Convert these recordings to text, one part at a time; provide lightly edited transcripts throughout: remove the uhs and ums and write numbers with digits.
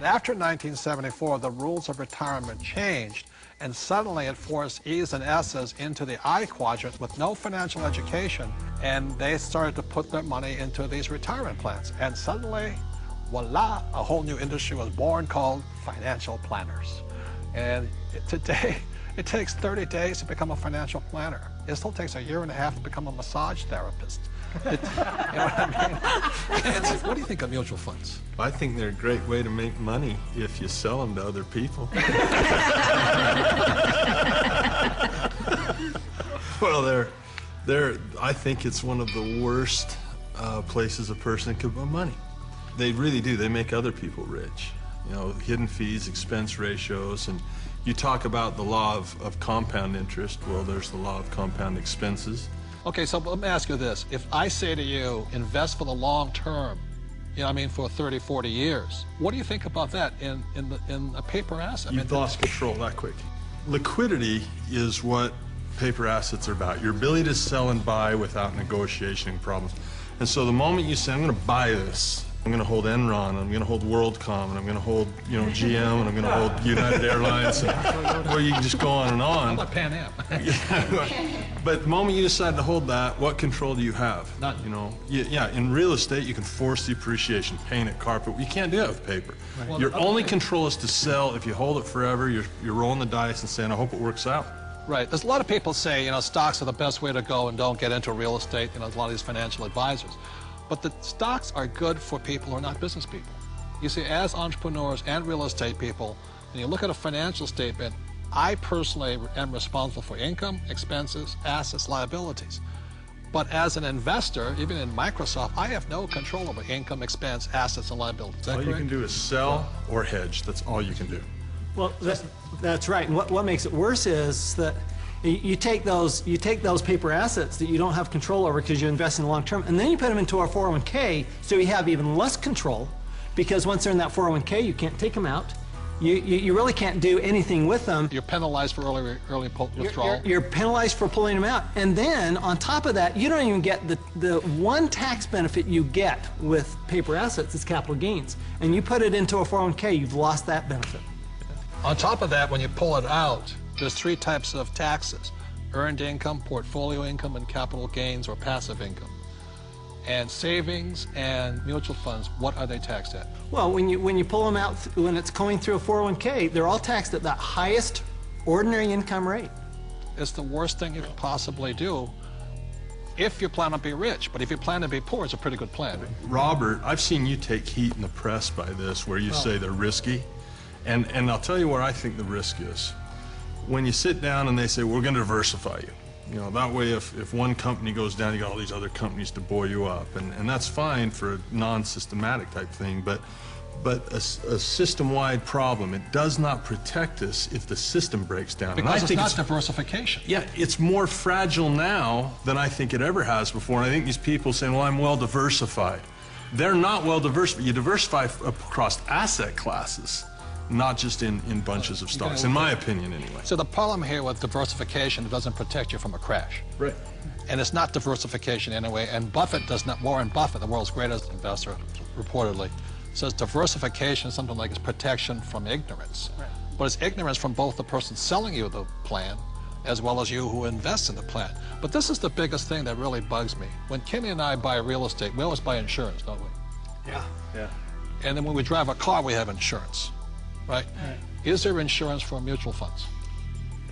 After 1974, the rules of retirement changed, and suddenly it forced E's and S's into the I quadrant with no financial education, and they started to put their money into these retirement plans. And suddenly, voila, a whole new industry was born called financial planners. And today, it takes 30 days to become a financial planner. It still takes 1.5 years to become a massage therapist. You know what I mean? What do you think of mutual funds? I think they're a great way to make money if you sell them to other people. Well, I think it's one of the worst places a person could put money. They really do. They make other people rich. You know, hidden fees, expense ratios, and you talk about the law of compound interest. Well, there's the law of compound expenses. Okay, so let me ask you this. If I say to you, invest for the long term, you know what I mean, for 30, 40 years, what do you think about that in a paper asset? You've lost control that quick. Liquidity is what paper assets are about. Your ability to sell and buy without negotiation problems. And so the moment you say, I'm going to buy this, I'm going to hold Enron, I'm going to hold WorldCom, and I'm going to hold, you know, GM, and I'm going to hold United Airlines, and, well, you can just go on and on. How about Pan Am? But the moment you decide to hold that, what control do you have? None. You know, yeah, in real estate, you can force the appreciation, paint it, carpet. You can't do that with paper. Right. Well, your only control is to sell. If you hold it forever, you're rolling the dice and saying, I hope it works out. Right. There's a lot of people say, you know, stocks are the best way to go and don't get into real estate. You know, there's a lot of these financial advisors. But the stocks are good for people who are not business people. You see, as entrepreneurs and real estate people, when you look at a financial statement, I personally am responsible for income, expenses, assets, liabilities. But as an investor, even in Microsoft, I have no control over income, expense, assets, and liabilities. Is that correct? All you can do is sell or hedge. That's all you can do. Well, that's right. And what makes it worse is that you take those paper assets that you don't have control over because you invest in the long term, and then you put them into our 401k, so you have even less control, because once they're in that 401k, you can't take them out. You really can't do anything with them. You're penalized for early withdrawal. You're penalized for pulling them out. And then, on top of that, you don't even get the one tax benefit you get with paper assets is capital gains. And you put it into a 401k, you've lost that benefit. On top of that, when you pull it out, there's 3 types of taxes: earned income, portfolio income, and capital gains or passive income. And savings and mutual funds, what are they taxed at? Well, when you pull them out, when it's going through a 401k, they're all taxed at that highest ordinary income rate. It's the worst thing you could possibly do if you plan to be rich. But if you plan to be poor, it's a pretty good plan. Robert, I've seen you take heat in the press by this, where you say they're risky. And I'll tell you where I think the risk is. When you sit down and they say, we're going to diversify you. You know, that way if one company goes down, you got all these other companies to buoy you up. And that's fine for a non-systematic type thing, but a system-wide problem, it does not protect us if the system breaks down. Because it's not diversification. Yeah, it's more fragile now than I think it ever has before. And I think these people saying, well, I'm well diversified. They're not well diversified. You diversify across asset classes, not just in bunches of stocks, in my opinion anyway. So the problem here with diversification, it doesn't protect you from a crash. Right. And it's not diversification anyway, and Buffett does not, Warren Buffett, the world's greatest investor, reportedly, says diversification is something like it's protection from ignorance. Right. But it's ignorance from both the person selling you the plan as well as you who invests in the plan. But this is the biggest thing that really bugs me. When Kenny and I buy real estate, we always buy insurance, don't we? Yeah. Yeah. And then when we drive a car, we have insurance. Right? Is there insurance for mutual funds?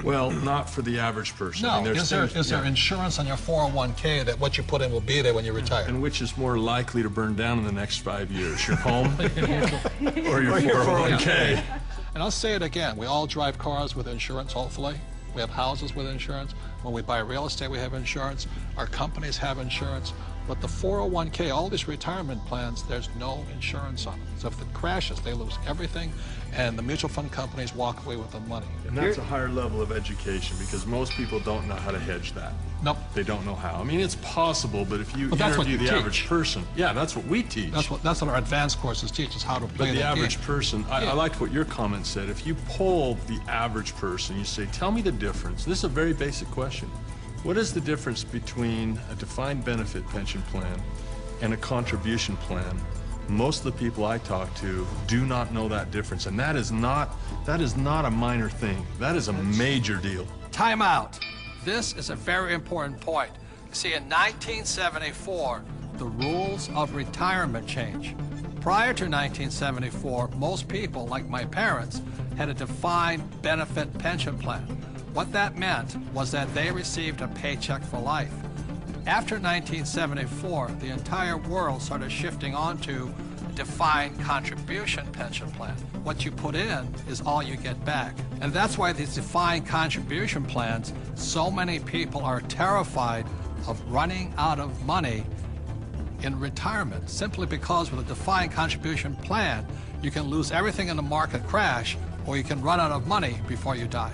Well, not for the average person. No. I mean, is there insurance on your 401k that what you put in will be there when you retire? And which is more likely to burn down in the next 5 years, your home or your 401k? And I'll say it again, we all drive cars with insurance, hopefully. We have houses with insurance. When we buy real estate, we have insurance. Our companies have insurance. But the 401k, all these retirement plans, there's no insurance on them. So if it crashes, they lose everything, and the mutual fund companies walk away with the money. And that's a higher level of education, because most people don't know how to hedge that. Nope. They don't know how. I mean, it's possible, but if you interview the average person, yeah, that's what we teach. That's what our advanced courses teach us, how to play the game. But the average person, I liked what your comment said. If you poll the average person, you say, tell me the difference. This is a very basic question. What is the difference between a defined benefit pension plan and a contribution plan Most of the people I talk to do not know that difference, and that is not a minor thing. That is a major deal. Time out. This is a very important point. See, in 1974, the rules of retirement changed. Prior to 1974, most people, like my parents, had a defined benefit pension plan. What that meant was that they received a paycheck for life. After 1974, the entire world started shifting onto a defined contribution pension plan. What you put in is all you get back. And that's why these defined contribution plans, so many people are terrified of running out of money in retirement, simply because with a defined contribution plan, you can lose everything in the market crash, or you can run out of money before you die.